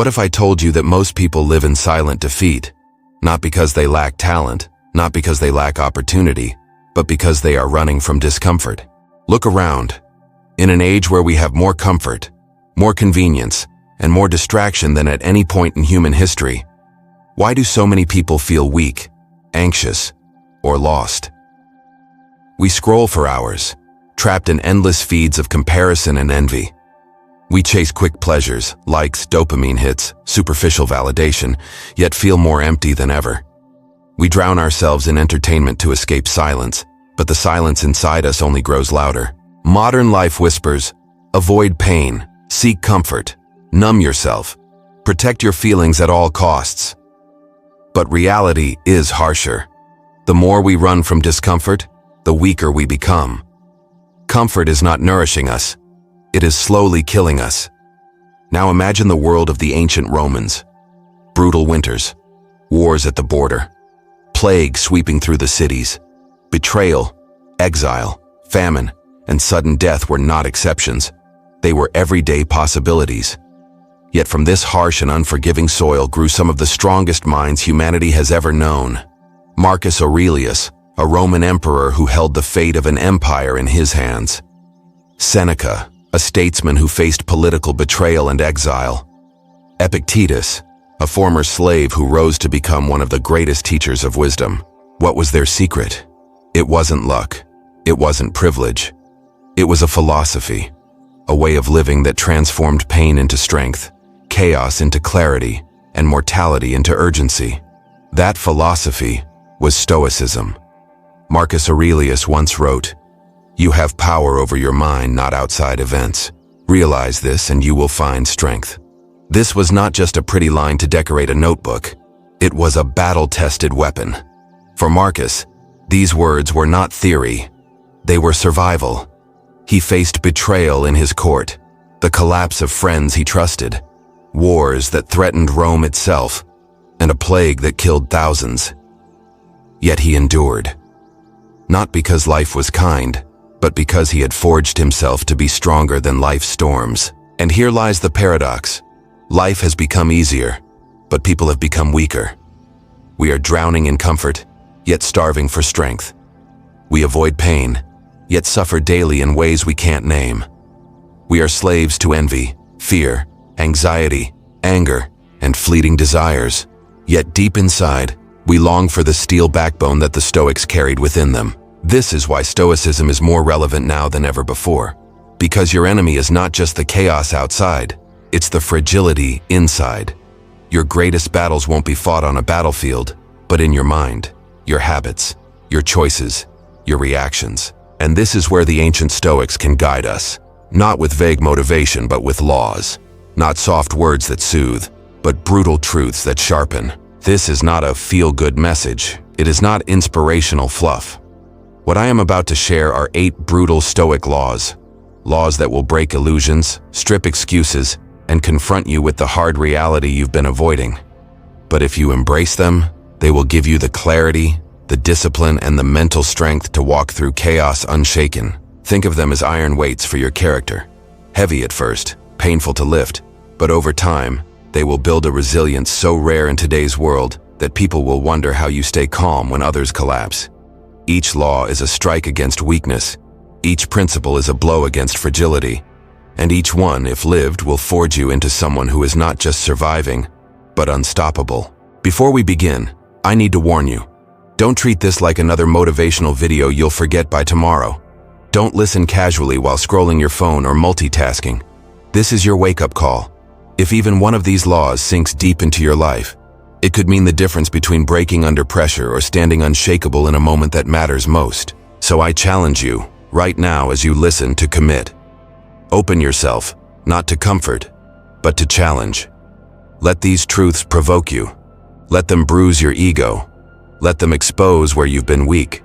What if I told you that most people live in silent defeat, not because they lack talent, not because they lack opportunity, but because they are running from discomfort? Look around. In an age where we have more comfort, more convenience, and more distraction than at any point in human history, why do so many people feel weak, anxious, or lost? We scroll for hours, trapped in endless feeds of comparison and envy. We chase quick pleasures, likes, dopamine hits, superficial validation, yet feel more empty than ever. We drown ourselves in entertainment to escape silence, but the silence inside us only grows louder. Modern life whispers, avoid pain, seek comfort, numb yourself, protect your feelings at all costs. But reality is harsher. The more we run from discomfort, the weaker we become. Comfort is not nourishing us. It is slowly killing us. Now imagine the world of the ancient Romans. Brutal winters, wars at the border, plague sweeping through the cities, betrayal, exile, famine, and sudden death were not exceptions. They were everyday possibilities. Yet from this harsh and unforgiving soil grew some of the strongest minds humanity has ever known. Marcus Aurelius, a Roman emperor who held the fate of an empire in his hands. Seneca, a statesman who faced political betrayal and exile. Epictetus, a former slave who rose to become one of the greatest teachers of wisdom. What was their secret? It wasn't luck. It wasn't privilege. It was a philosophy, a way of living that transformed pain into strength, chaos into clarity, and mortality into urgency. That philosophy was Stoicism. Marcus Aurelius once wrote, "You have power over your mind, not outside events. Realize this and you will find strength." This was not just a pretty line to decorate a notebook. It was a battle-tested weapon. For Marcus, these words were not theory. They were survival. He faced betrayal in his court, the collapse of friends he trusted, wars that threatened Rome itself, and a plague that killed thousands. Yet he endured. Not because life was kind, but because he had forged himself to be stronger than life's storms. And here lies the paradox. Life has become easier, but people have become weaker. We are drowning in comfort, yet starving for strength. We avoid pain, yet suffer daily in ways we can't name. We are slaves to envy, fear, anxiety, anger, and fleeting desires. Yet deep inside, we long for the steel backbone that the Stoics carried within them. This is why Stoicism is more relevant now than ever before. Because your enemy is not just the chaos outside, it's the fragility inside. Your greatest battles won't be fought on a battlefield, but in your mind, your habits, your choices, your reactions. And this is where the ancient Stoics can guide us. Not with vague motivation, but with laws. Not soft words that soothe, but brutal truths that sharpen. This is not a feel-good message. It is not inspirational fluff. What I am about to share are 8 brutal Stoic laws. Laws that will break illusions, strip excuses, and confront you with the hard reality you've been avoiding. But if you embrace them, they will give you the clarity, the discipline, and the mental strength to walk through chaos unshaken. Think of them as iron weights for your character. Heavy at first, painful to lift, but over time, they will build a resilience so rare in today's world that people will wonder how you stay calm when others collapse. Each law is a strike against weakness. Each principle is a blow against fragility. And each one, if lived, will forge you into someone who is not just surviving, but unstoppable. Before we begin, I need to warn you. Don't treat this like another motivational video you'll forget by tomorrow. Don't listen casually while scrolling your phone or multitasking. This is your wake-up call. If even one of these laws sinks deep into your life, it could mean the difference between breaking under pressure or standing unshakable in a moment that matters most. So I challenge you, right now as you listen, to commit. Open yourself, not to comfort, but to challenge. Let these truths provoke you. Let them bruise your ego. Let them expose where you've been weak.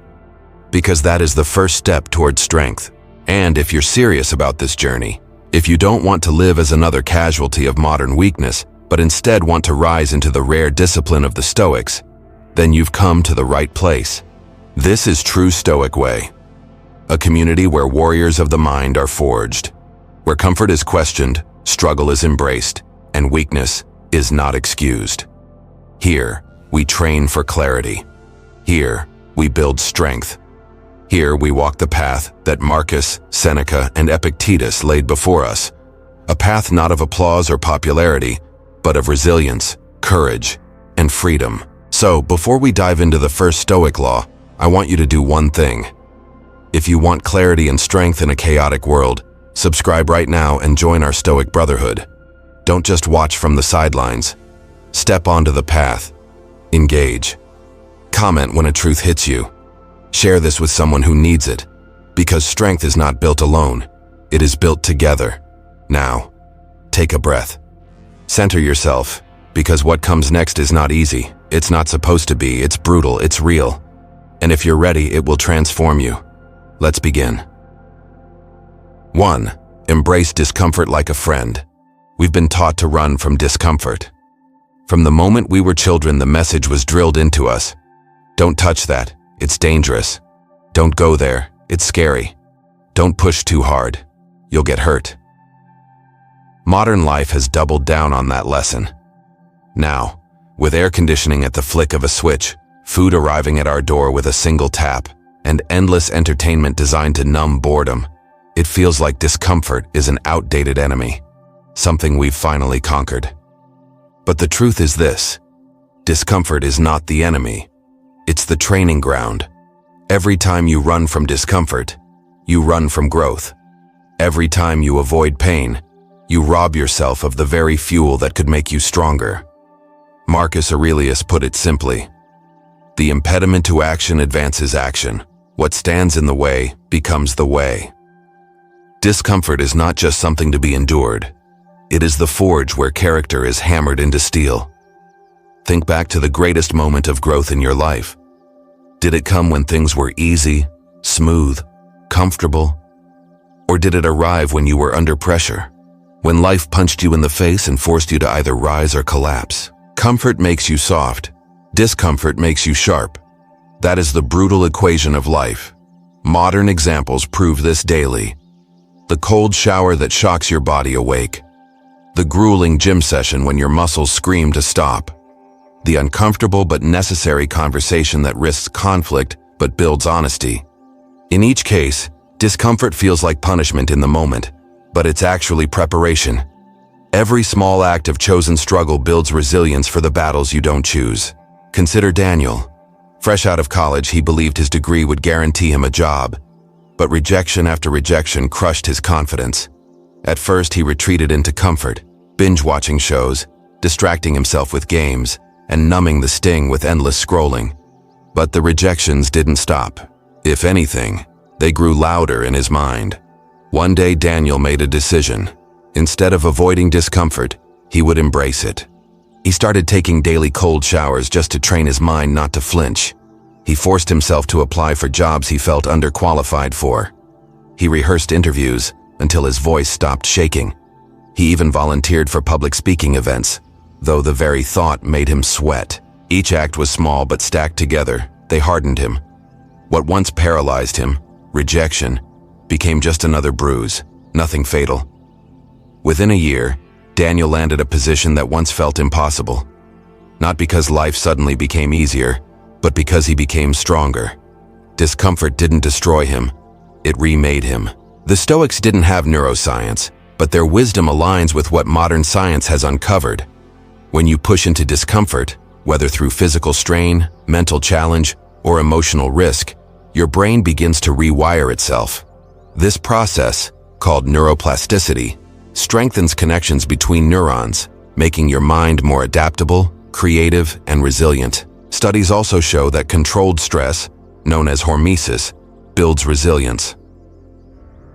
Because that is the first step towards strength. And if you're serious about this journey, if you don't want to live as another casualty of modern weakness, but instead want to rise into the rare discipline of the Stoics, then you've come to the right place. This is true Stoic way. A community where warriors of the mind are forged, where comfort is questioned, struggle is embraced, and weakness is not excused. Here, we train for clarity. Here, we build strength. Here, we walk the path that Marcus, Seneca, and Epictetus laid before us. A path not of applause or popularity, but of resilience, courage, and freedom. So, before we dive into the first Stoic law, I want you to do one thing. If you want clarity and strength in a chaotic world, subscribe right now and join our Stoic Brotherhood. Don't just watch from the sidelines. Step onto the path. Engage. Comment when a truth hits you. Share this with someone who needs it, because strength is not built alone. It is built together. Now, take a breath. Center yourself, because what comes next is not easy. It's not supposed to be. It's brutal. It's real. And if you're ready, it will transform you. Let's begin. 1. Embrace discomfort like a friend. We've been taught to run from discomfort. From the moment we were children, the message was drilled into us. Don't touch that. It's dangerous. Don't go there. It's scary. Don't push too hard. You'll get hurt. Modern life has doubled down on that lesson. Now, with air conditioning at the flick of a switch, food arriving at our door with a single tap, and endless entertainment designed to numb boredom, it feels like discomfort is an outdated enemy, something we've finally conquered. But the truth is this: discomfort is not the enemy. It's the training ground. Every time you run from discomfort, you run from growth. Every time you avoid pain, you rob yourself of the very fuel that could make you stronger. Marcus Aurelius put it simply: the impediment to action advances action. What stands in the way becomes the way. Discomfort is not just something to be endured. It is the forge where character is hammered into steel. Think back to the greatest moment of growth in your life. Did it come when things were easy, smooth, comfortable? Or did it arrive when you were under pressure? When life punched you in the face and forced you to either rise or collapse? Comfort makes you soft. Discomfort makes you sharp. That is the brutal equation of life. Modern examples prove this daily. The cold shower that shocks your body awake. The grueling gym session when your muscles scream to stop. The uncomfortable but necessary conversation that risks conflict but builds honesty. In each case, discomfort feels like punishment in the moment, but it's actually preparation. Every small act of chosen struggle builds resilience for the battles you don't choose. Consider Daniel. Fresh out of college, he believed his degree would guarantee him a job, but rejection after rejection crushed his confidence. At first, he retreated into comfort, binge-watching shows, distracting himself with games, and numbing the sting with endless scrolling. But the rejections didn't stop. If anything, they grew louder in his mind. One day, Daniel made a decision. Instead of avoiding discomfort, he would embrace it. He started taking daily cold showers just to train his mind not to flinch. He forced himself to apply for jobs he felt underqualified for. He rehearsed interviews until his voice stopped shaking. He even volunteered for public speaking events, though the very thought made him sweat. Each act was small but stacked together. They hardened him. What once paralyzed him, rejection, became just another bruise, nothing fatal. Within a year, Daniel landed a position that once felt impossible. Not because life suddenly became easier, but because he became stronger. Discomfort didn't destroy him, it remade him. The Stoics didn't have neuroscience, but their wisdom aligns with what modern science has uncovered. When you push into discomfort, whether through physical strain, mental challenge, or emotional risk, your brain begins to rewire itself. This process, called neuroplasticity, strengthens connections between neurons, making your mind more adaptable, creative, and resilient. Studies also show that controlled stress, known as hormesis, builds resilience.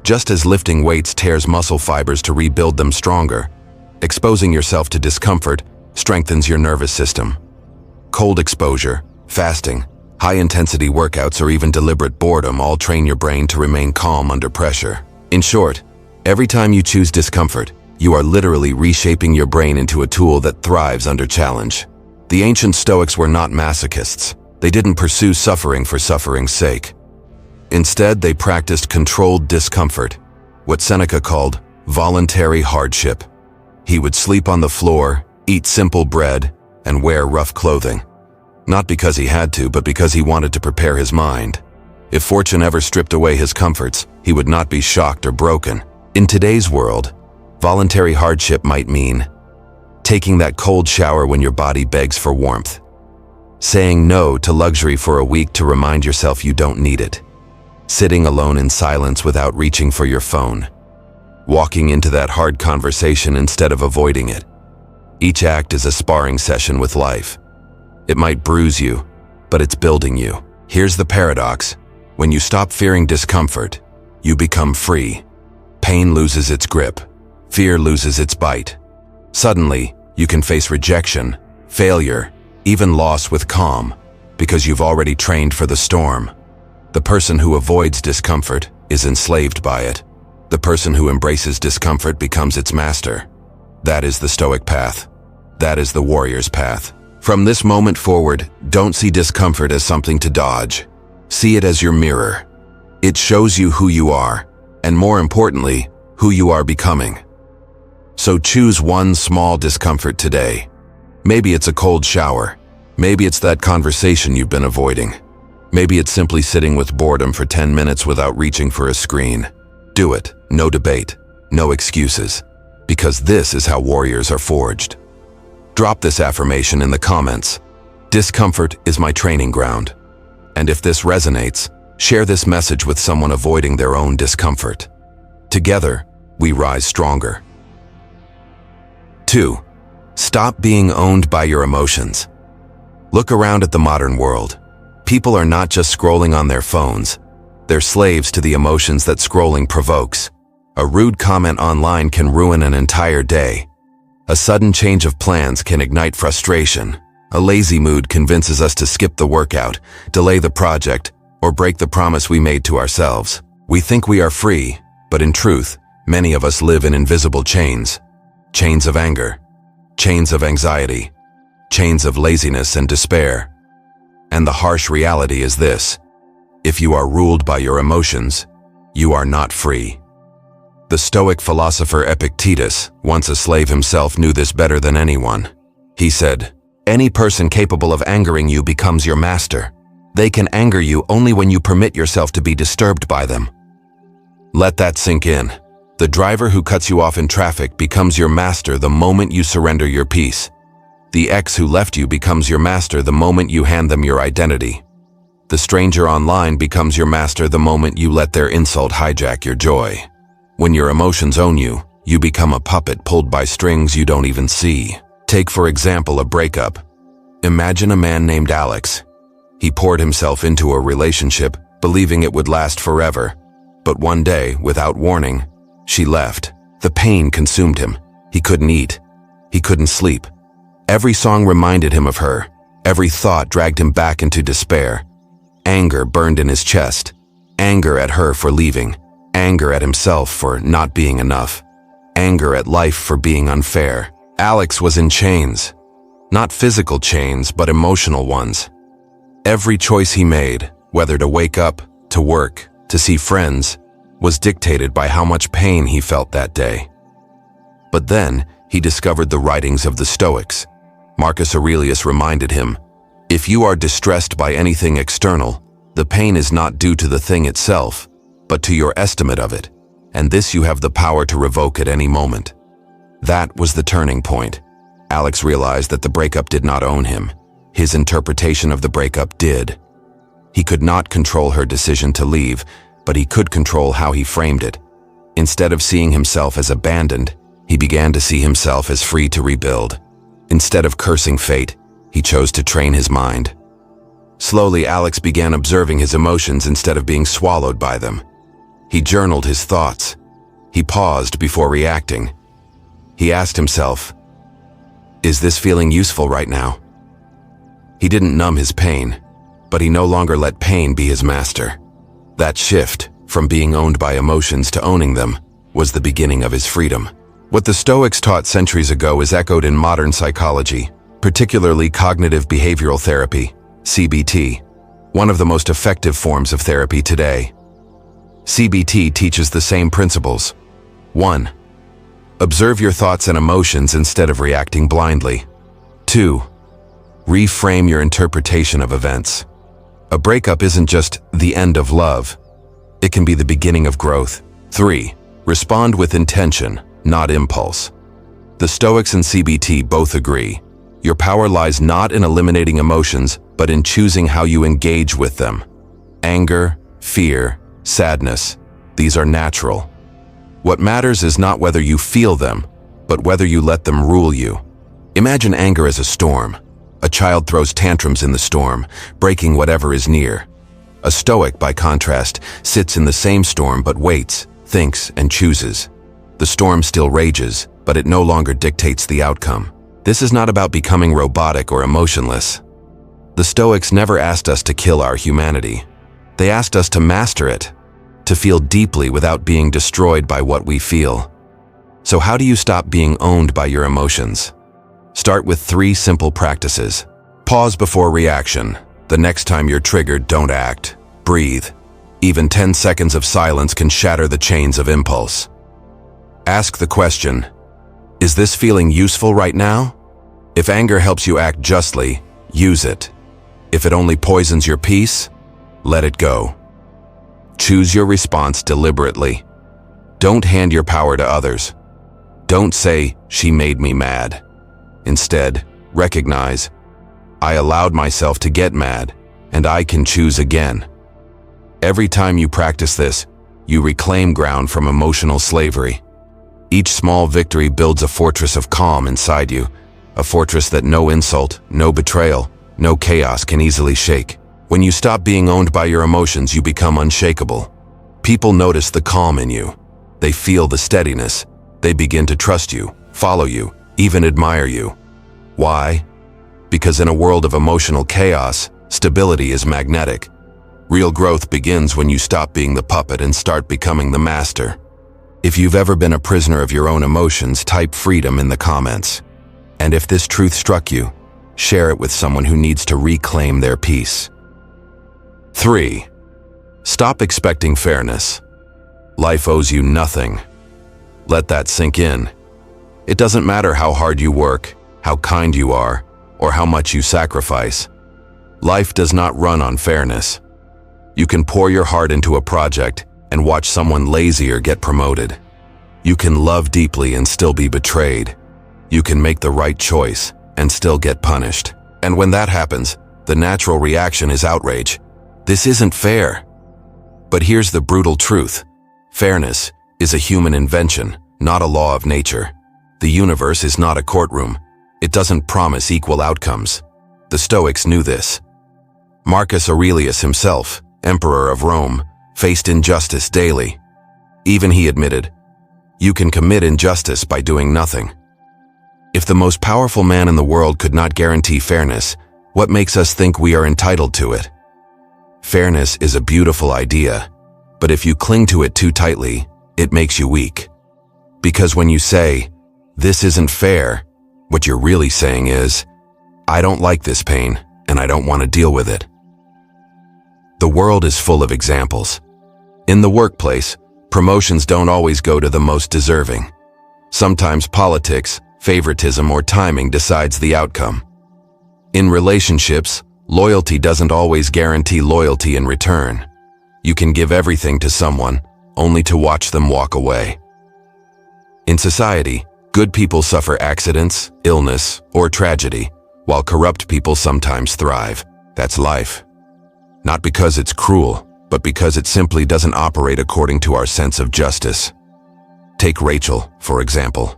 Just as lifting weights tears muscle fibers to rebuild them stronger, exposing yourself to discomfort strengthens your nervous system. Cold exposure, fasting, high-intensity workouts, or even deliberate boredom all train your brain to remain calm under pressure. In short, every time you choose discomfort, you are literally reshaping your brain into a tool that thrives under challenge. The ancient Stoics were not masochists. They didn't pursue suffering for suffering's sake. Instead, they practiced controlled discomfort, what Seneca called voluntary hardship. He would sleep on the floor, eat simple bread, and wear rough clothing. Not because he had to, but because he wanted to prepare his mind. If fortune ever stripped away his comforts, he would not be shocked or broken. In today's world, voluntary hardship might mean taking that cold shower when your body begs for warmth, saying no to luxury for a week to remind yourself you don't need it, sitting alone in silence without reaching for your phone, walking into that hard conversation instead of avoiding it. Each act is a sparring session with life. It might bruise you, but it's building you. Here's the paradox. When you stop fearing discomfort, you become free. Pain loses its grip. Fear loses its bite. Suddenly, you can face rejection, failure, even loss with calm, because you've already trained for the storm. The person who avoids discomfort is enslaved by it. The person who embraces discomfort becomes its master. That is the Stoic path. That is the warrior's path. From this moment forward, don't see discomfort as something to dodge. See it as your mirror. It shows you who you are, and more importantly, who you are becoming. So choose one small discomfort today. Maybe it's a cold shower. Maybe it's that conversation you've been avoiding. Maybe it's simply sitting with boredom for 10 minutes without reaching for a screen. Do it. No debate. No excuses. Because this is how warriors are forged. Drop this affirmation in the comments. Discomfort is my training ground. And if this resonates, share this message with someone avoiding their own discomfort. Together, we rise stronger. 2. Stop being owned by your emotions. Look around at the modern world. People are not just scrolling on their phones. They're slaves to the emotions that scrolling provokes. A rude comment online can ruin an entire day. A sudden change of plans can ignite frustration. A lazy mood convinces us to skip the workout, delay the project, or break the promise we made to ourselves. We think we are free, but in truth, many of us live in invisible chains. Chains of anger, chains of anxiety, chains of laziness and despair. And the harsh reality is this: if you are ruled by your emotions, you are not free. The Stoic philosopher Epictetus, once a slave himself, knew this better than anyone. He said, "Any person capable of angering you becomes your master. They can anger you only when you permit yourself to be disturbed by them." Let that sink in. The driver who cuts you off in traffic becomes your master the moment you surrender your peace. The ex who left you becomes your master the moment you hand them your identity. The stranger online becomes your master the moment you let their insult hijack your joy. When your emotions own you, you become a puppet pulled by strings you don't even see. Take, for example, a breakup. Imagine a man named Alex. He poured himself into a relationship, believing it would last forever. But one day, without warning, she left. The pain consumed him. He couldn't eat. He couldn't sleep. Every song reminded him of her. Every thought dragged him back into despair. Anger burned in his chest. Anger at her for leaving. Anger at himself for not being enough. Anger at life for being unfair. Alex was in chains. Not physical chains, but emotional ones. Every choice he made, whether to wake up, to work, to see friends, was dictated by how much pain he felt that day. But then, he discovered the writings of the Stoics. Marcus Aurelius reminded him, "If you are distressed by anything external, the pain is not due to the thing itself, but to your estimate of it, and this you have the power to revoke at any moment." That was the turning point. Alex realized that the breakup did not own him. His interpretation of the breakup did. He could not control her decision to leave, but he could control how he framed it. Instead of seeing himself as abandoned, he began to see himself as free to rebuild. Instead of cursing fate, he chose to train his mind. Slowly, Alex began observing his emotions instead of being swallowed by them. He journaled his thoughts. He paused before reacting. He asked himself, "Is this feeling useful right now?" He didn't numb his pain, but he no longer let pain be his master. That shift, from being owned by emotions to owning them, was the beginning of his freedom. What the Stoics taught centuries ago is echoed in modern psychology, particularly cognitive behavioral therapy, CBT, one of the most effective forms of therapy today. CBT teaches the same principles. 1. Observe your thoughts and emotions instead of reacting blindly. 2. Reframe your interpretation of events. A breakup isn't just the end of love. It can be the beginning of growth. 3. Respond with intention, not impulse. The Stoics and CBT both agree. Your power lies not in eliminating emotions, but in choosing how you engage with them. Anger, fear, sadness, these are natural. What matters is not whether you feel them, but whether you let them rule you. Imagine anger as a storm. A child throws tantrums in the storm, breaking whatever is near. A Stoic, by contrast, sits in the same storm but waits, thinks, and chooses. The storm still rages, but it no longer dictates the outcome. This is not about becoming robotic or emotionless. The Stoics never asked us to kill our humanity. They asked us to master it, to feel deeply without being destroyed by what we feel. So how do you stop being owned by your emotions? Start with 3 simple practices. Pause before reaction. The next time you're triggered, don't act. Breathe. Even 10 seconds of silence can shatter the chains of impulse. Ask the question, is this feeling useful right now? If anger helps you act justly, use it. If it only poisons your peace, let it go. Choose your response deliberately. Don't hand your power to others. Don't say, "She made me mad." Instead, recognize, "I allowed myself to get mad, and I can choose again." Every time you practice this, you reclaim ground from emotional slavery. Each small victory builds a fortress of calm inside you, a fortress that no insult, no betrayal, no chaos can easily shake. When you stop being owned by your emotions, you become unshakable. People notice the calm in you. They feel the steadiness. They begin to trust you, follow you, even admire you. Why? Because in a world of emotional chaos, stability is magnetic. Real growth begins when you stop being the puppet and start becoming the master. If you've ever been a prisoner of your own emotions, type freedom in the comments. And if this truth struck you, share it with someone who needs to reclaim their peace. 3. Stop expecting fairness. Life owes you nothing. Let that sink in. It doesn't matter how hard you work, how kind you are, or how much you sacrifice. Life does not run on fairness. You can pour your heart into a project and watch someone lazier get promoted. You can love deeply and still be betrayed. You can make the right choice and still get punished. And when that happens, the natural reaction is outrage. This isn't fair. But here's the brutal truth. Fairness is a human invention, not a law of nature. The universe is not a courtroom. It doesn't promise equal outcomes. The Stoics knew this. Marcus Aurelius himself, Emperor of Rome, faced injustice daily. Even he admitted, "You can commit injustice by doing nothing." If the most powerful man in the world could not guarantee fairness, what makes us think we are entitled to it? Fairness is a beautiful idea, but if you cling to it too tightly, it makes you weak. Because when you say, "This isn't fair," what you're really saying is, "I don't like this pain, and I don't want to deal with it." The world is full of examples. In the workplace, promotions don't always go to the most deserving. Sometimes politics, favoritism, or timing decides the outcome. In relationships, loyalty doesn't always guarantee loyalty in return. You can give everything to someone, only to watch them walk away. In society, good people suffer accidents, illness, or tragedy, while corrupt people sometimes thrive. That's life. Not because it's cruel, but because it simply doesn't operate according to our sense of justice. Take Rachel, for example.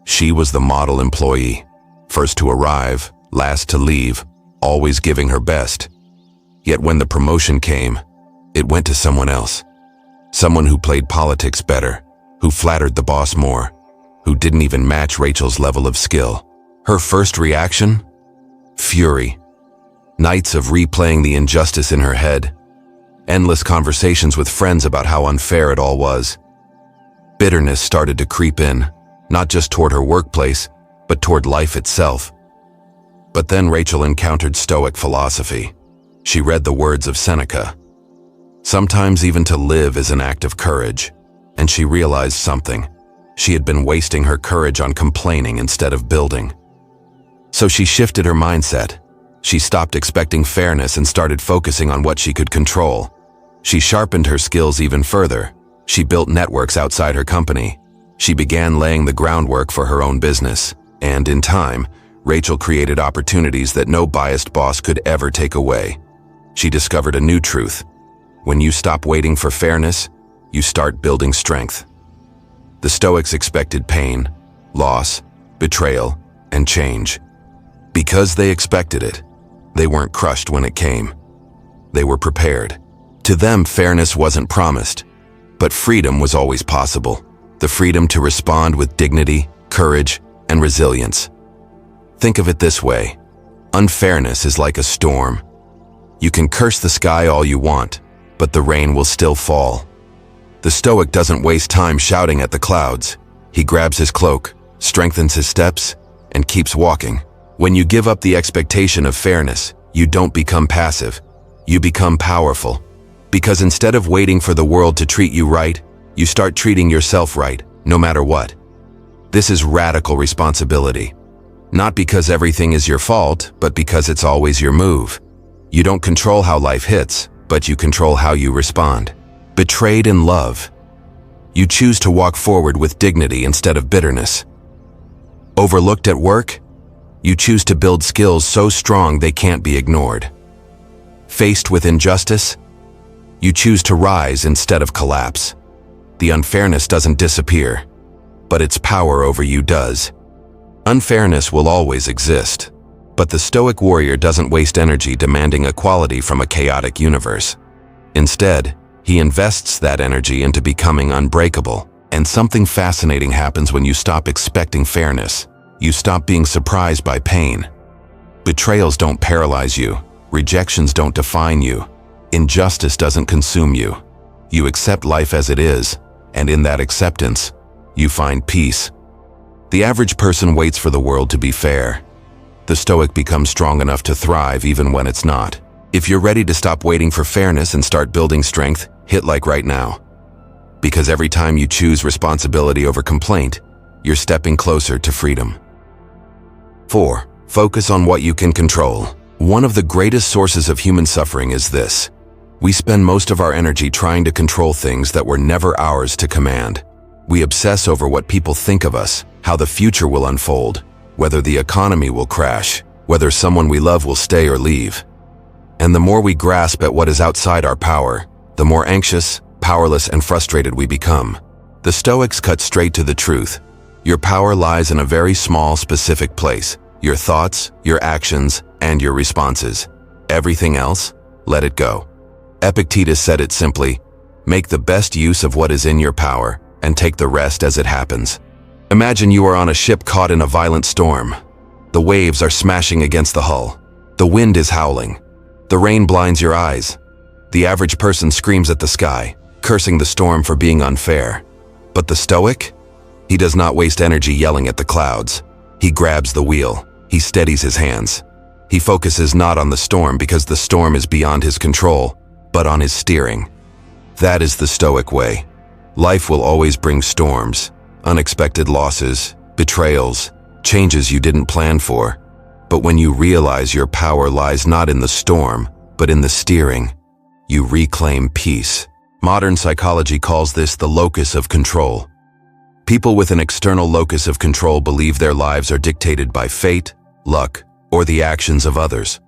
She was the model employee, first to arrive, last to leave, always giving her best. Yet when the promotion came, it went to someone else. Someone who played politics better, who flattered the boss more, who didn't even match Rachel's level of skill. Her first reaction? Fury. Nights of replaying the injustice in her head. Endless conversations with friends about how unfair it all was. Bitterness started to creep in, not just toward her workplace, but toward life itself. But then Rachel encountered Stoic philosophy. She read the words of Seneca. Sometimes even to live is an act of courage, and she realized something. She had been wasting her courage on complaining instead of building. So she shifted her mindset. She stopped expecting fairness and started focusing on what she could control. She sharpened her skills even further. She built networks outside her company. She began laying the groundwork for her own business. And in time, Rachel created opportunities that no biased boss could ever take away. She discovered a new truth. When you stop waiting for fairness, you start building strength. The Stoics expected pain, loss, betrayal, and change. Because they expected it, they weren't crushed when it came. They were prepared. To them, fairness wasn't promised, but freedom was always possible. The freedom to respond with dignity, courage, and resilience. Think of it this way. Unfairness is like a storm. You can curse the sky all you want, but the rain will still fall. The Stoic doesn't waste time shouting at the clouds. He grabs his cloak, strengthens his steps, and keeps walking. When you give up the expectation of fairness, you don't become passive. You become powerful. Because instead of waiting for the world to treat you right, you start treating yourself right, no matter what. This is radical responsibility. Not because everything is your fault, but because it's always your move. You don't control how life hits, but you control how you respond. Betrayed in love. You choose to walk forward with dignity instead of bitterness. Overlooked at work. You choose to build skills so strong they can't be ignored. Faced with injustice. You choose to rise instead of collapse. The unfairness doesn't disappear, but its power over you does. Unfairness will always exist, but the Stoic warrior doesn't waste energy demanding equality from a chaotic universe. Instead, he invests that energy into becoming unbreakable. And something fascinating happens when you stop expecting fairness. You stop being surprised by pain. Betrayals don't paralyze you. Rejections don't define you. Injustice doesn't consume you. You accept life as it is, and in that acceptance, you find peace. The average person waits for the world to be fair. The Stoic becomes strong enough to thrive even when it's not. If you're ready to stop waiting for fairness and start building strength, hit like right now. Because every time you choose responsibility over complaint, you're stepping closer to freedom. 4. Focus on what you can control. One of the greatest sources of human suffering is this. We spend most of our energy trying to control things that were never ours to command. We obsess over what people think of us, how the future will unfold, whether the economy will crash, whether someone we love will stay or leave. And the more we grasp at what is outside our power, the more anxious, powerless, and frustrated we become. The Stoics cut straight to the truth. Your power lies in a very small, specific place. Your thoughts, your actions, and your responses. Everything else, let it go. Epictetus said it simply, make the best use of what is in your power and take the rest as it happens. Imagine you are on a ship caught in a violent storm. The waves are smashing against the hull. The wind is howling. The rain blinds your eyes. The average person screams at the sky, cursing the storm for being unfair. But the Stoic? He does not waste energy yelling at the clouds. He grabs the wheel. He steadies his hands. He focuses not on the storm because the storm is beyond his control, but on his steering. That is the Stoic way. Life will always bring storms, unexpected losses, betrayals, changes you didn't plan for. But when you realize your power lies not in the storm, but in the steering, you reclaim peace. Modern psychology calls this the locus of control. People with an external locus of control believe their lives are dictated by fate, luck, or the actions of others.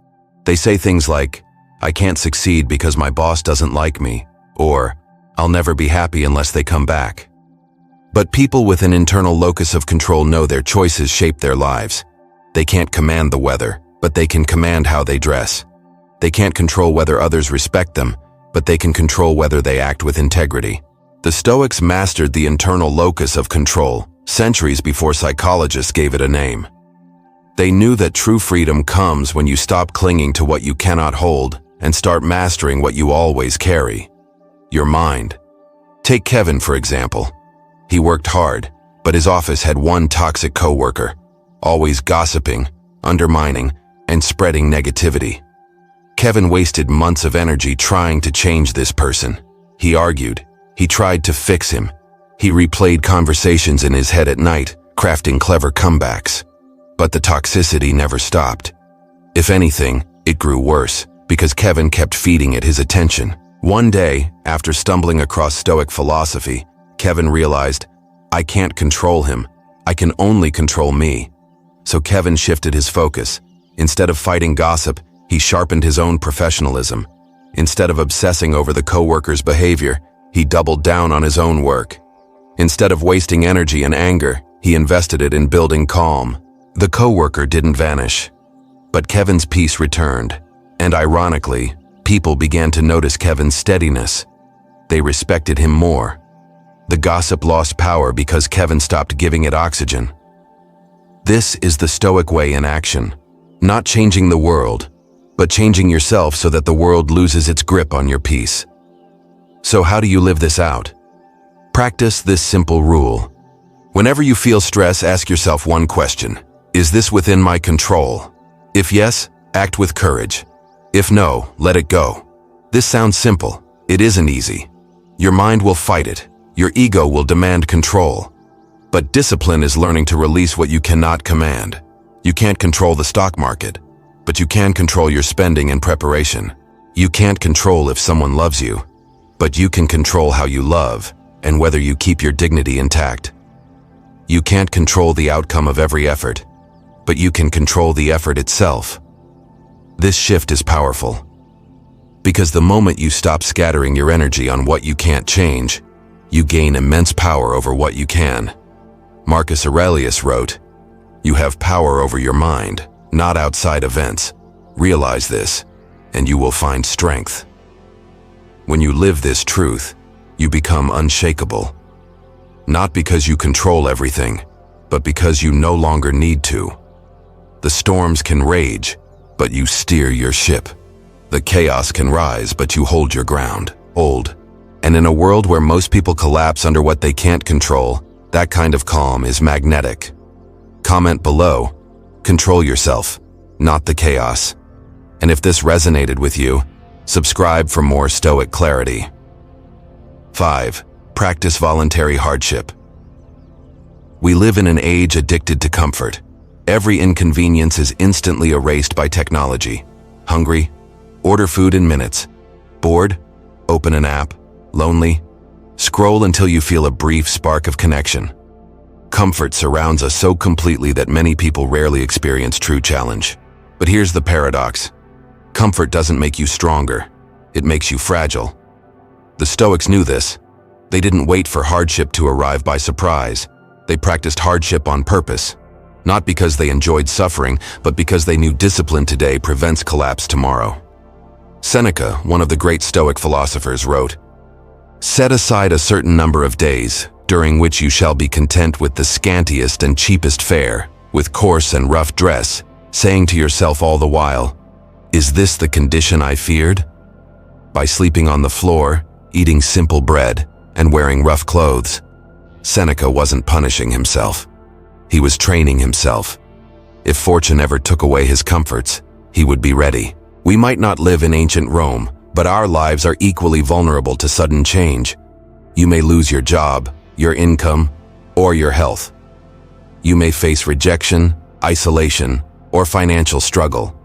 They say things like, I can't succeed because my boss doesn't like me, or I'll never be happy unless they come back. But people with an internal locus of control know their choices shape their lives. They can't command the weather, but they can command how they dress. They can't control whether others respect them, but they can control whether they act with integrity. The Stoics mastered the internal locus of control centuries before psychologists gave it a name. They knew that true freedom comes when you stop clinging to what you cannot hold and start mastering what you always carry, your mind. Take Kevin, for example. He worked hard, but his office had one toxic coworker, always gossiping, undermining, and spreading negativity. Kevin wasted months of energy trying to change this person. He argued. He tried to fix him. He replayed conversations in his head at night, crafting clever comebacks. But the toxicity never stopped. If anything, it grew worse, because Kevin kept feeding it his attention. One day, after stumbling across Stoic philosophy, Kevin realized, I can't control him. I can only control me. So Kevin shifted his focus. Instead of fighting gossip, he sharpened his own professionalism. Instead of obsessing over the coworker's behavior, he doubled down on his own work. Instead of wasting energy and anger, he invested it in building calm. The coworker didn't vanish, but Kevin's peace returned. And ironically, people began to notice Kevin's steadiness. They respected him more. The gossip lost power because Kevin stopped giving it oxygen. This is the Stoic way in action. Not changing the world, but changing yourself so that the world loses its grip on your peace. So how do you live this out? Practice this simple rule. Whenever you feel stress, ask yourself one question. Is this within my control? If yes, act with courage. If no, let it go. This sounds simple. It isn't easy. Your mind will fight it. Your ego will demand control. But discipline is learning to release what you cannot command. You can't control the stock market, but you can control your spending and preparation. You can't control if someone loves you, but you can control how you love and whether you keep your dignity intact. You can't control the outcome of every effort, but you can control the effort itself. This shift is powerful, because the moment you stop scattering your energy on what you can't change, you gain immense power over what you can. Marcus Aurelius wrote, "You have power over your mind, not outside events. Realize this, and you will find strength." When you live this truth, you become unshakable. Not because you control everything, but because you no longer need to. The storms can rage, but you steer your ship. The chaos can rise, but you hold your ground. And in a world where most people collapse under what they can't control, that kind of calm is magnetic. Comment below. Control yourself, not the chaos. And if this resonated with you, subscribe for more Stoic clarity. 5. Practice voluntary hardship. We live in an age addicted to comfort. Every inconvenience is instantly erased by technology. Hungry? Order food in minutes. Bored? Open an app. Lonely? Scroll until you feel a brief spark of connection. Comfort surrounds us so completely that many people rarely experience true challenge. But here's the paradox. Comfort doesn't make you stronger. It makes you fragile. The Stoics knew this. They didn't wait for hardship to arrive by surprise. They practiced hardship on purpose. Not because they enjoyed suffering, but because they knew discipline today prevents collapse tomorrow. Seneca, one of the great Stoic philosophers, wrote, "Set aside a certain number of days, during which you shall be content with the scantiest and cheapest fare, with coarse and rough dress, saying to yourself all the while, 'Is this the condition I feared?' By sleeping on the floor, eating simple bread, and wearing rough clothes, Seneca wasn't punishing himself. He was training himself. If fortune ever took away his comforts, he would be ready. We might not live in ancient Rome, but our lives are equally vulnerable to sudden change. You may lose your job, your income, or your health. You may face rejection, isolation, or financial struggle.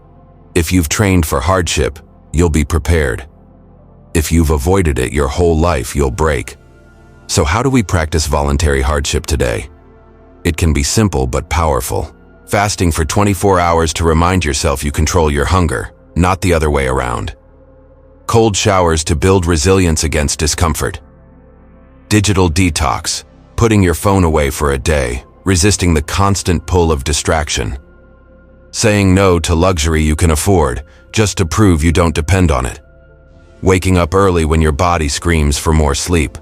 If you've trained for hardship, you'll be prepared. If you've avoided it your whole life, you'll break. So how do we practice voluntary hardship today? It can be simple but powerful. Fasting for 24 hours to remind yourself you control your hunger, not the other way around. Cold showers to build resilience against discomfort. Digital detox, putting your phone away for a day, resisting the constant pull of distraction. Saying no to luxury you can afford, just to prove you don't depend on it. Waking up early when your body screams for more sleep.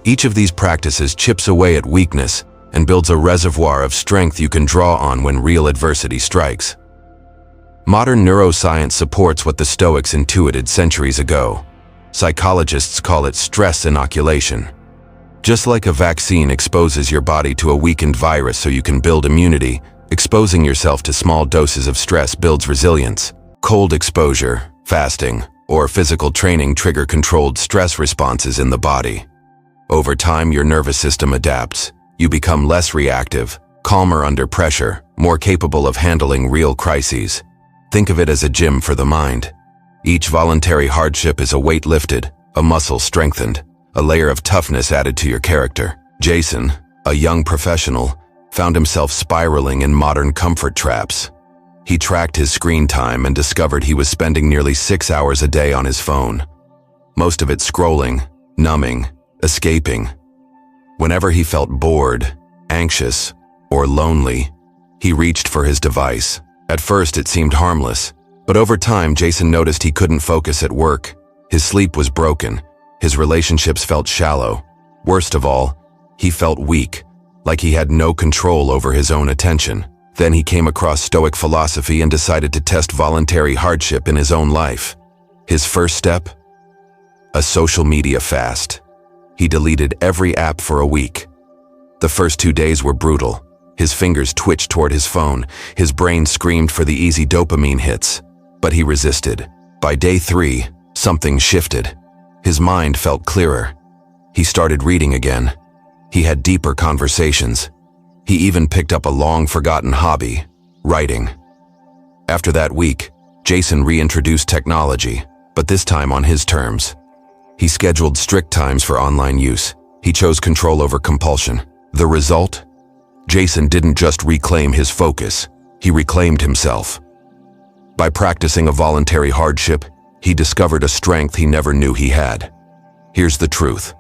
Each of these practices chips away at weakness and builds a reservoir of strength you can draw on when real adversity strikes. Modern neuroscience supports what the Stoics intuited centuries ago. Psychologists call it stress inoculation. Just like a vaccine exposes your body to a weakened virus so you can build immunity, exposing yourself to small doses of stress builds resilience. Cold exposure, fasting, or physical training trigger controlled stress responses in the body. Over time, your nervous system adapts. You become less reactive, calmer under pressure, more capable of handling real crises. Think of it as a gym for the mind. Each voluntary hardship is a weight lifted, a muscle strengthened, a layer of toughness added to your character. Jason, a young professional, found himself spiraling in modern comfort traps. He tracked his screen time and discovered he was spending nearly 6 hours a day on his phone. Most of it scrolling, numbing, escaping. Whenever he felt bored, anxious, or lonely, he reached for his device. At first it seemed harmless, but over time Jason noticed he couldn't focus at work. His sleep was broken, his relationships felt shallow. Worst of all, he felt weak, like he had no control over his own attention. Then he came across Stoic philosophy and decided to test voluntary hardship in his own life. His first step? A social media fast. He deleted every app for a week. The first 2 days were brutal. His fingers twitched toward his phone, his brain screamed for the easy dopamine hits. But he resisted. By day 3, something shifted. His mind felt clearer. He started reading again. He had deeper conversations. He even picked up a long-forgotten hobby, writing. After that week, Jason reintroduced technology, but this time on his terms. He scheduled strict times for online use. He chose control over compulsion. The result? Jason didn't just reclaim his focus, he reclaimed himself. By practicing a voluntary hardship, he discovered a strength he never knew he had. Here's the truth.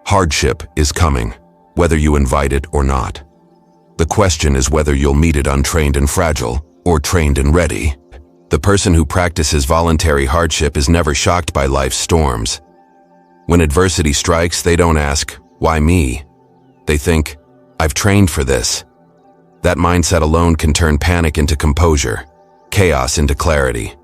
Hardship is coming, whether you invite it or not. The question is whether you'll meet it untrained and fragile, or trained and ready. The person who practices voluntary hardship is never shocked by life's storms. When adversity strikes, they don't ask, "Why me?" They think, "I've trained for this." That mindset alone can turn panic into composure, chaos into clarity.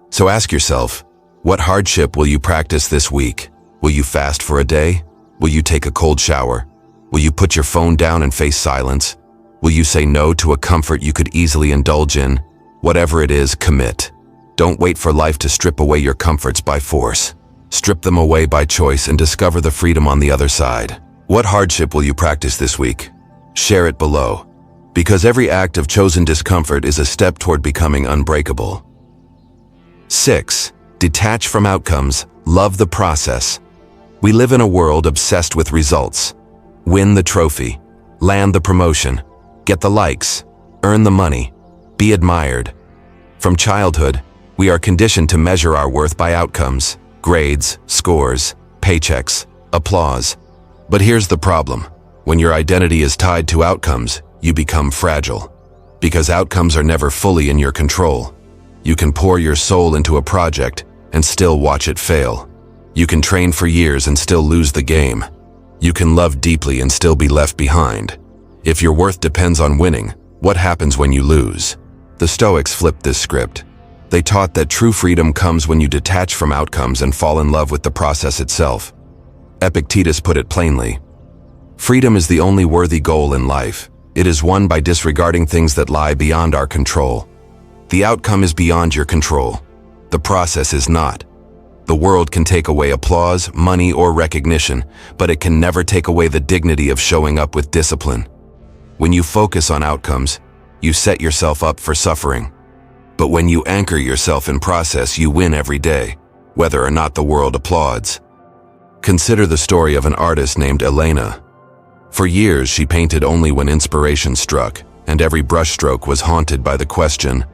So ask yourself, what hardship will you practice this week? Will you fast for a day? Will you take a cold shower? Will you put your phone down and face silence? Will you say no to a comfort you could easily indulge in? Whatever it is, commit. Don't wait for life to strip away your comforts by force. Strip them away by choice and discover the freedom on the other side. What hardship will you practice this week? Share it below. Because every act of chosen discomfort is a step toward becoming unbreakable. 6. Detach from outcomes. Love the process. We live in a world obsessed with results. Win the trophy. Land the promotion. Get the likes. Earn the money. Be admired. From childhood, we are conditioned to measure our worth by outcomes. Grades, scores, paychecks, applause. But here's the problem. When your identity is tied to outcomes, you become fragile. Because outcomes are never fully in your control. You can pour your soul into a project and still watch it fail. You can train for years and still lose the game. You can love deeply and still be left behind. If your worth depends on winning, what happens when you lose? The Stoics flipped this script. They taught that true freedom comes when you detach from outcomes and fall in love with the process itself. Epictetus put it plainly. Freedom is the only worthy goal in life. It is won by disregarding things that lie beyond our control. The outcome is beyond your control. The process is not. The world can take away applause, money, or recognition, but it can never take away the dignity of showing up with discipline. When you focus on outcomes, you set yourself up for suffering. But when you anchor yourself in process, you win every day, whether or not the world applauds. Consider the story of an artist named Elena. For years, she painted only when inspiration struck, and every brushstroke was haunted by the question,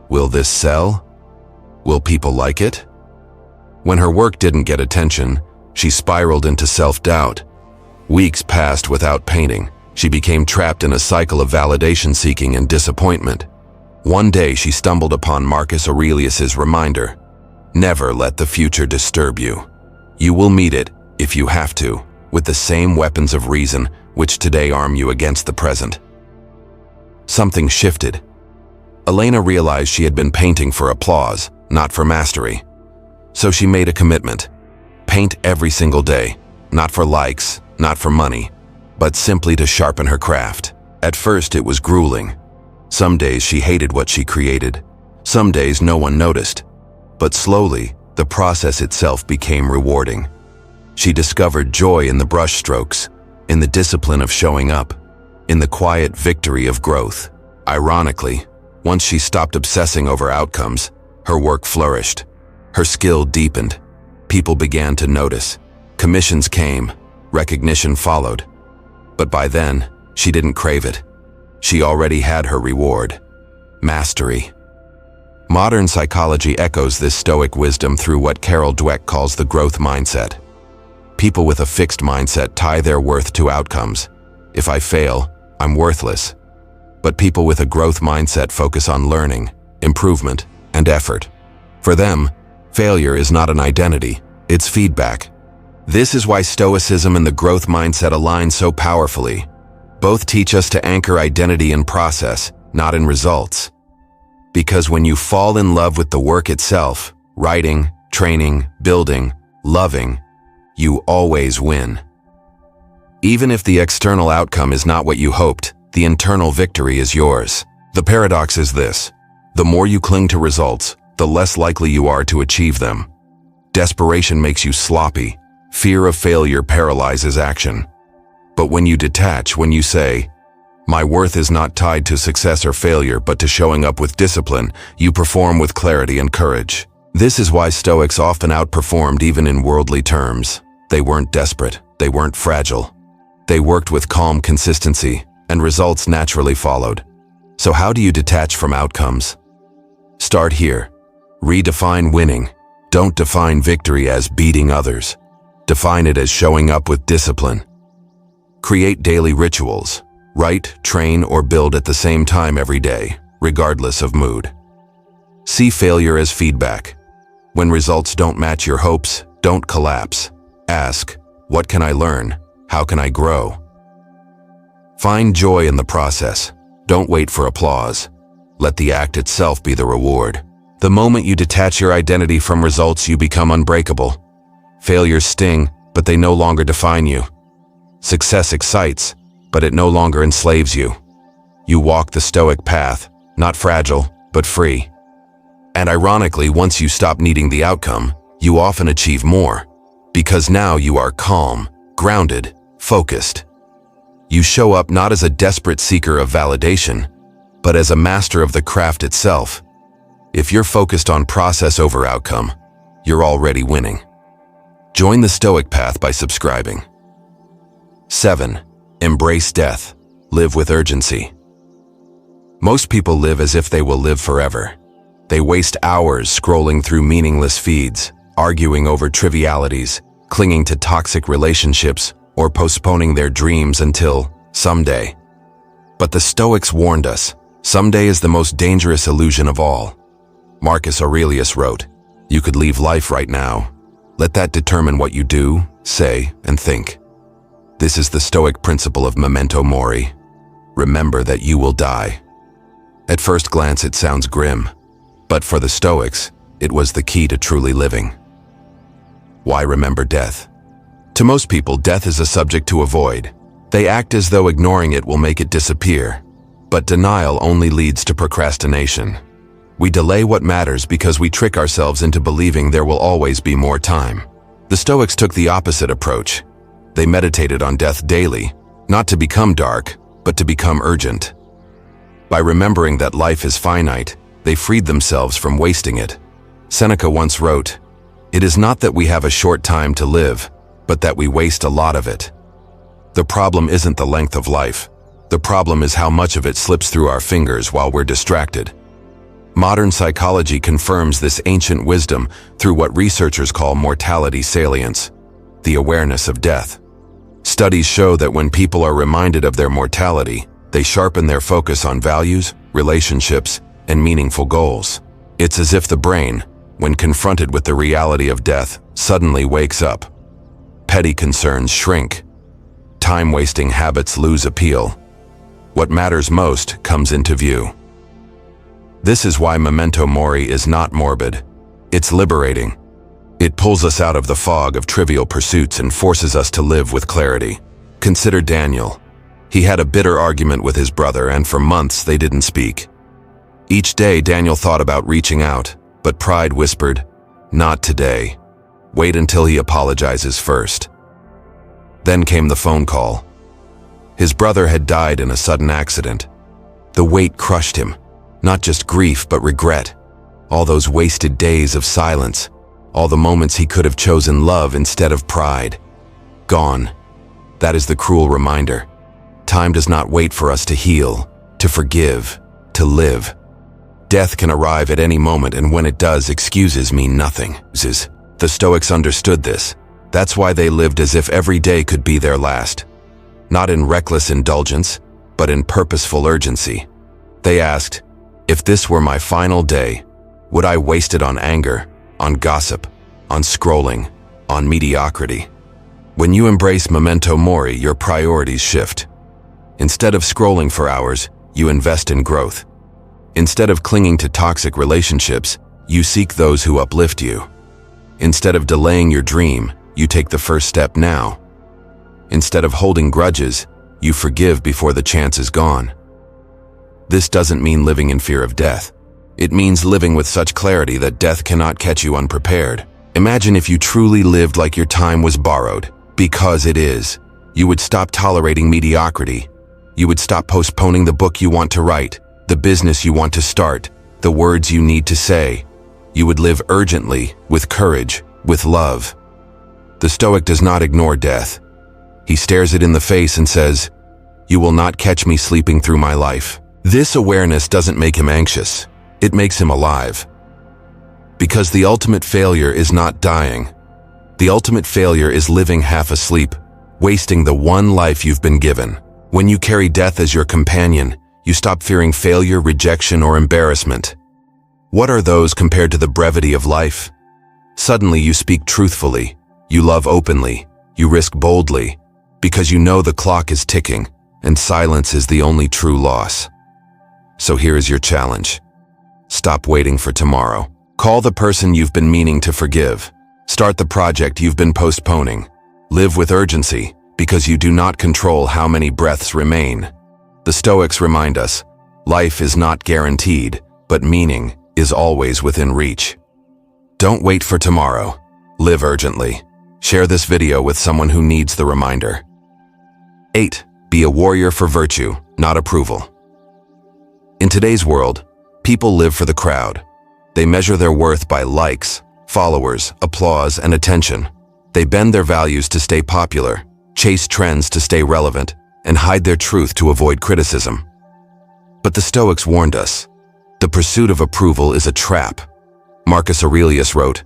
will this sell? Will people like it? When her work didn't get attention, she spiraled into self-doubt. Weeks passed without painting. She became trapped in a cycle of validation seeking and disappointment. One day, she stumbled upon Marcus Aurelius's reminder, never let the future disturb you. You will meet it, if you have to, with the same weapons of reason which today arm you against the present. Something shifted. Elena realized she had been painting for applause, not for mastery. So she made a commitment. Paint every single day, not for likes, not for money, but simply to sharpen her craft. At first, it was grueling. Some days she hated what she created. Some days no one noticed. But slowly, the process itself became rewarding. She discovered joy in the brushstrokes, in the discipline of showing up, in the quiet victory of growth. Ironically, once she stopped obsessing over outcomes, her work flourished. Her skill deepened. People began to notice. Commissions came. Recognition followed. But by then, she didn't crave it. She already had her reward: mastery. Modern psychology echoes this Stoic wisdom through what Carol Dweck calls the growth mindset. People with a fixed mindset tie their worth to outcomes. If I fail, I'm worthless. But people with a growth mindset focus on learning, improvement, and effort. For them, failure is not an identity, it's feedback. This is why Stoicism and the growth mindset align so powerfully. Both teach us to anchor identity in process, not in results. Because when you fall in love with the work itself, writing, training, building, loving, you always win. Even if the external outcome is not what you hoped, the internal victory is yours. The paradox is this: the more you cling to results, the less likely you are to achieve them. Desperation makes you sloppy. Fear of failure paralyzes action. But when you detach, when you say, "My worth is not tied to success or failure, but to showing up with discipline," you perform with clarity and courage. This is why Stoics often outperformed even in worldly terms. They weren't desperate. They weren't fragile. They worked with calm consistency, and results naturally followed. So how do you detach from outcomes? Start here. Redefine winning. Don't define victory as beating others. Define it as showing up with discipline. Create daily rituals. Write, train, or build at the same time every day, regardless of mood. See failure as feedback. When results don't match your hopes, don't collapse. Ask, what can I learn? How can I grow? Find joy in the process. Don't wait for applause. Let the act itself be the reward. The moment you detach your identity from results, you become unbreakable. Failures sting, but they no longer define you. Success excites, but it no longer enslaves you. You walk the Stoic path, not fragile, but free. And ironically, once you stop needing the outcome, you often achieve more. Because now you are calm, grounded, focused. You show up not as a desperate seeker of validation, but as a master of the craft itself. If you're focused on process over outcome, you're already winning. Join the Stoic path by subscribing. 7. Embrace death. Live with urgency. Most people live as if they will live forever. They waste hours scrolling through meaningless feeds, arguing over trivialities, clinging to toxic relationships, or postponing their dreams until someday. But the Stoics warned us, someday is the most dangerous illusion of all. Marcus Aurelius wrote, "You could leave life right now. Let that determine what you do, say, and think." This is the Stoic principle of memento mori. Remember that you will die. At first glance, it sounds grim, but for the Stoics, it was the key to truly living. Why remember death? To most people, death is a subject to avoid. They act as though ignoring it will make it disappear. But denial only leads to procrastination. We delay what matters because we trick ourselves into believing there will always be more time. The Stoics took the opposite approach. They meditated on death daily, not to become dark, but to become urgent. By remembering that life is finite, they freed themselves from wasting it. Seneca once wrote, "It is not that we have a short time to live, but that we waste a lot of it." The problem isn't the length of life. The problem is how much of it slips through our fingers while we're distracted. Modern psychology confirms this ancient wisdom through what researchers call mortality salience, the awareness of death. Studies show that when people are reminded of their mortality, they sharpen their focus on values, relationships, and meaningful goals. It's as if the brain, when confronted with the reality of death, suddenly wakes up. Petty concerns shrink. Time-wasting habits lose appeal. What matters most comes into view. This is why memento mori is not morbid. It's liberating. It pulls us out of the fog of trivial pursuits and forces us to live with clarity. Consider Daniel. He had a bitter argument with his brother, and for months they didn't speak. Each day Daniel thought about reaching out, but pride whispered, "Not today." Wait until he apologizes first. Then came the phone call. His brother had died in a sudden accident. The weight crushed him, not just grief but regret. All those wasted days of silence, all the moments he could have chosen love instead of pride. Gone. That is the cruel reminder. Time does not wait for us to heal, to forgive, to live. Death can arrive at any moment, and when it does, excuses mean nothing. The Stoics understood this. That's why they lived as if every day could be their last. Not in reckless indulgence, but in purposeful urgency. They asked, if this were my final day, would I waste it on anger, on gossip, on scrolling, on mediocrity? When you embrace memento mori, your priorities shift. Instead of scrolling for hours, you invest in growth. Instead of clinging to toxic relationships, you seek those who uplift you. Instead of delaying your dream, you take the first step now. Instead of holding grudges, you forgive before the chance is gone. This doesn't mean living in fear of death. It means living with such clarity that death cannot catch you unprepared. Imagine if you truly lived like your time was borrowed, because it is. You would stop tolerating mediocrity. You would stop postponing the book you want to write, the business you want to start, the words you need to say. You would live urgently, with courage, with love. The Stoic does not ignore death. He stares it in the face and says, "You will not catch me sleeping through my life." This awareness doesn't make him anxious. It makes him alive. Because the ultimate failure is not dying. The ultimate failure is living half asleep, wasting the one life you've been given. When you carry death as your companion, you stop fearing failure, rejection, or embarrassment. What are those compared to the brevity of life? Suddenly you speak truthfully, you love openly, you risk boldly, because you know the clock is ticking, and silence is the only true loss. So here is your challenge. Stop waiting for tomorrow. Call the person you've been meaning to forgive. Start the project you've been postponing. Live with urgency, because you do not control how many breaths remain. The Stoics remind us, life is not guaranteed, but meaning is always within reach. Don't wait for tomorrow. Live urgently. Share this video with someone who needs the reminder. 8. Be a warrior for virtue, not approval. In today's world, people live for the crowd. They measure their worth by likes, followers, applause, and attention. They bend their values to stay popular, chase trends to stay relevant, and hide their truth to avoid criticism. But the Stoics warned us, the pursuit of approval is a trap. Marcus Aurelius wrote,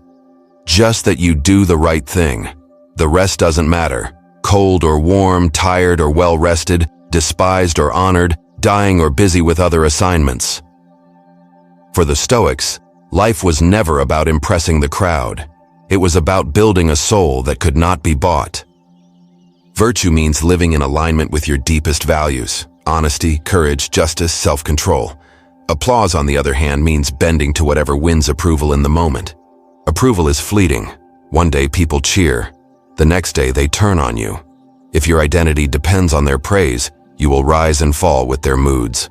"Just that you do the right thing. The rest doesn't matter. Cold or warm, tired or well-rested, despised or honored, dying or busy with other assignments." For the Stoics, life was never about impressing the crowd. It was about building a soul that could not be bought. Virtue means living in alignment with your deepest values: honesty, courage, justice, self-control. Applause, on the other hand, means bending to whatever wins approval in the moment. Approval is fleeting. One day people cheer. The next day they turn on you. If your identity depends on their praise, you will rise and fall with their moods.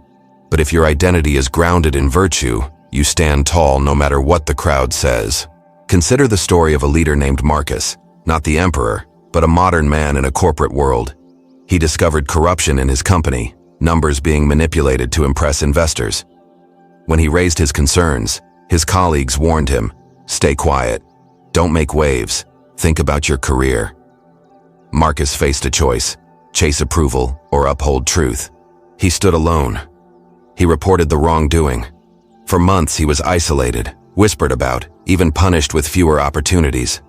But if your identity is grounded in virtue, you stand tall no matter what the crowd says. Consider the story of a leader named Marcus, not the emperor, but a modern man in a corporate world. He discovered corruption in his company, numbers being manipulated to impress investors. When he raised his concerns, his colleagues warned him, "Stay quiet. Don't make waves. Think about your career." Marcus faced a choice: chase approval or uphold truth. He stood alone. He reported the wrongdoing. For months he was isolated, whispered about, even punished with fewer opportunities.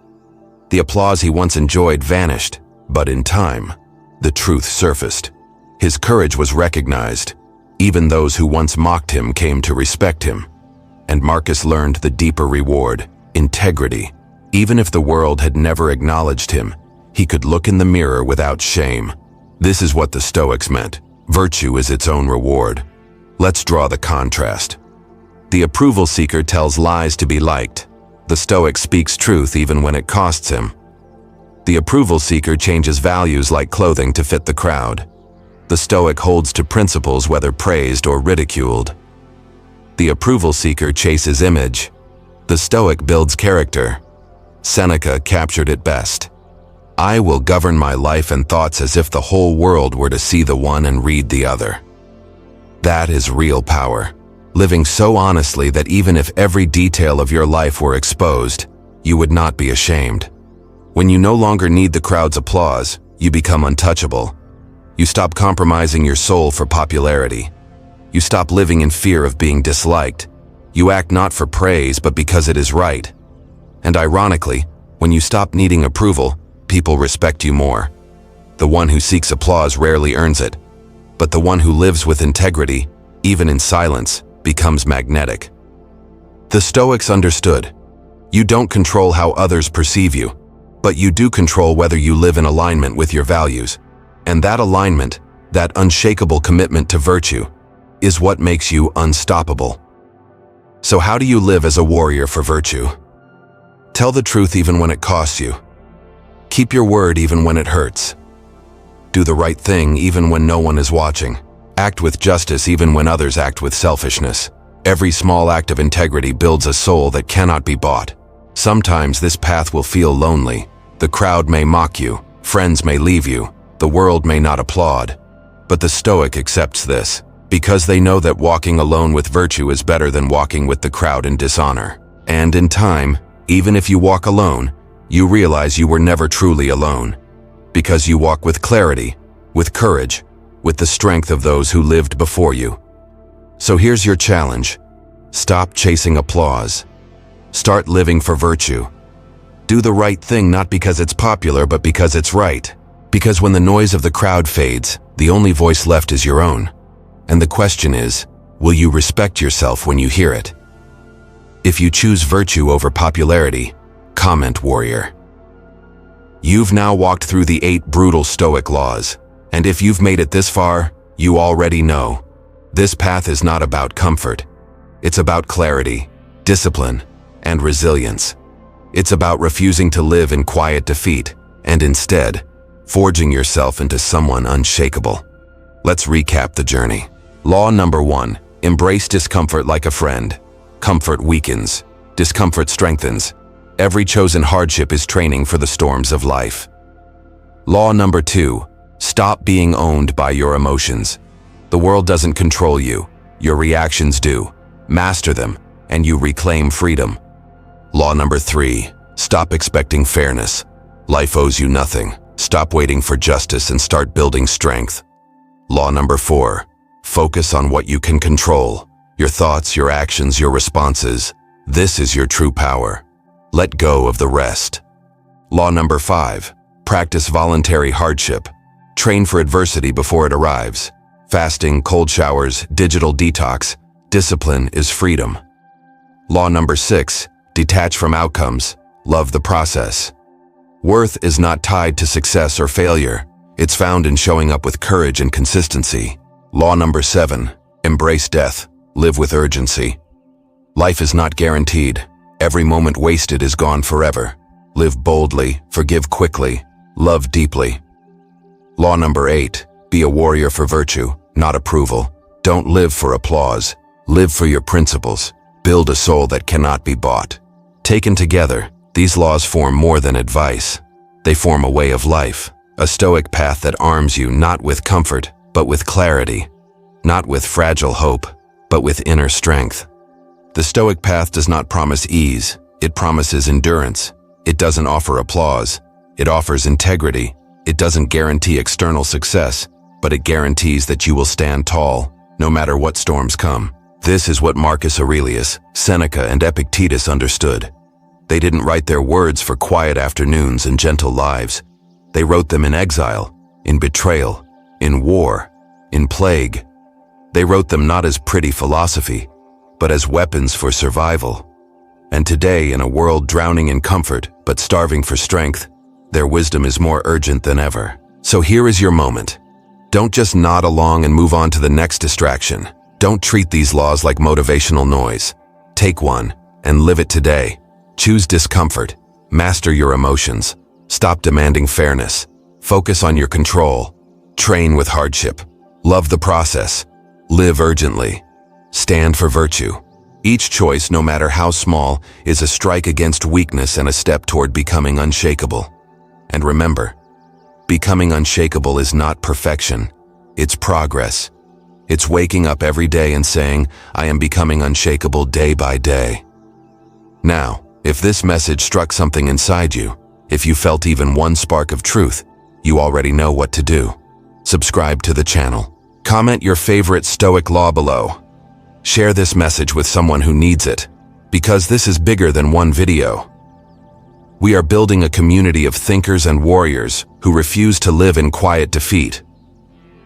The applause he once enjoyed vanished, but in time, the truth surfaced. His courage was recognized. Even those who once mocked him came to respect him. And Marcus learned the deeper reward: integrity. Even if the world had never acknowledged him, he could look in the mirror without shame. This is what the Stoics meant. Virtue is its own reward. Let's draw the contrast. The approval seeker tells lies to be liked. The Stoic speaks truth even when it costs him. The approval seeker changes values like clothing to fit the crowd. The Stoic holds to principles whether praised or ridiculed. The approval seeker chases image. The Stoic builds character. Seneca captured it best. I will govern my life and thoughts as if the whole world were to see the one and read the other. That is real power, living so honestly that even if every detail of your life were exposed, you would not be ashamed. When you no longer need the crowd's applause, you become untouchable. You stop compromising your soul for popularity. You stop living in fear of being disliked. You act not for praise, but because it is right. And ironically, when you stop needing approval, people respect you more. The one who seeks applause rarely earns it, but the one who lives with integrity, even in silence, becomes magnetic. The Stoics understood. You don't control how others perceive you, but you do control whether you live in alignment with your values. And that alignment, that unshakable commitment to virtue, is what makes you unstoppable. So how do you live as a warrior for virtue? Tell the truth even when it costs you. Keep your word even when it hurts. Do the right thing even when no one is watching. Act with justice even when others act with selfishness. Every small act of integrity builds a soul that cannot be bought. Sometimes this path will feel lonely. The crowd may mock you, friends may leave you, the world may not applaud. But the Stoic accepts this, because they know that walking alone with virtue is better than walking with the crowd in dishonor. And in time, even if you walk alone, you realize you were never truly alone, because you walk with clarity, with courage, with the strength of those who lived before you. So here's your challenge. Stop chasing applause. Start living for virtue. Do the right thing not because it's popular, but because it's right. Because when the noise of the crowd fades, the only voice left is your own. And the question is, will you respect yourself when you hear it? If you choose virtue over popularity, comment warrior. You've now walked through the 8 brutal Stoic laws, and if you've made it this far, you already know. This path is not about comfort. It's about clarity, discipline, and resilience. It's about refusing to live in quiet defeat, and instead, forging yourself into someone unshakable. Let's recap the journey. Law number 1, embrace discomfort like a friend. Comfort weakens, discomfort strengthens. Every chosen hardship is training for the storms of life. Law number 2, stop being owned by your emotions. The world doesn't control you, your reactions do. Master them, and you reclaim freedom. Law number 3, stop expecting fairness. Life owes you nothing. Stop waiting for justice and start building strength. Law number 4, focus on what you can control. Your thoughts, your actions, your responses. This is your true power. Let go of the rest. Law number 5, practice voluntary hardship. Train for adversity before it arrives. Fasting, cold showers, digital detox. Discipline is freedom. Law number 6, detach from outcomes. Love the process. Worth is not tied to success or failure. It's found in showing up with courage and consistency. Law number 7, embrace death. Live with urgency. Life is not guaranteed. Every moment wasted is gone forever. Live boldly, forgive quickly, love deeply. Law number 8, be a warrior for virtue, not approval. Don't live for applause. Live for your principles. Build a soul that cannot be bought. Taken together, these laws form more than advice. They form a way of life, a Stoic path that arms you not with comfort, but with clarity, not with fragile hope, but with inner strength. The Stoic path does not promise ease, it promises endurance. It doesn't offer applause, it offers integrity. It doesn't guarantee external success, but it guarantees that you will stand tall, no matter what storms come. This is what Marcus Aurelius, Seneca, and Epictetus understood. They didn't write their words for quiet afternoons and gentle lives. They wrote them in exile, in betrayal, in war, in plague. They wrote them not as pretty philosophy, but as weapons for survival. And today, in a world drowning in comfort but starving for strength, their wisdom is more urgent than ever. So here is your moment. Don't just nod along and move on to the next distraction. Don't treat these laws like motivational noise. Take one and live it today. Choose discomfort. Master your emotions. Stop demanding fairness. Focus on your control. Train with hardship. Love the process. Live urgently. Stand for virtue. Each choice, no matter how small, is a strike against weakness and a step toward becoming unshakable. And remember, becoming unshakable is not perfection. It's progress. It's waking up every day and saying, I am becoming unshakable day by day. Now, if this message struck something inside you, if you felt even one spark of truth, you already know what to do. Subscribe to the channel. Comment your favorite Stoic law below. Share this message with someone who needs it, because this is bigger than one video. We are building a community of thinkers and warriors who refuse to live in quiet defeat.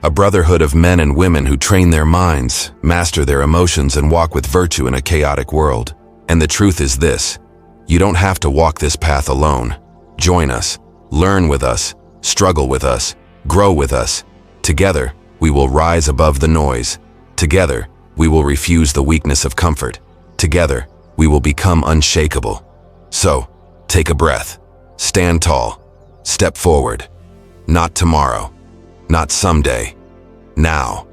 A brotherhood of men and women who train their minds, master their emotions, and walk with virtue in a chaotic world. And the truth is this: you don't have to walk this path alone. Join us, learn with us, struggle with us, grow with us. Together, we will rise above the noise. Together, we will refuse the weakness of comfort. Together, we will become unshakable. So, take a breath, stand tall, step forward. Not tomorrow, not someday, now.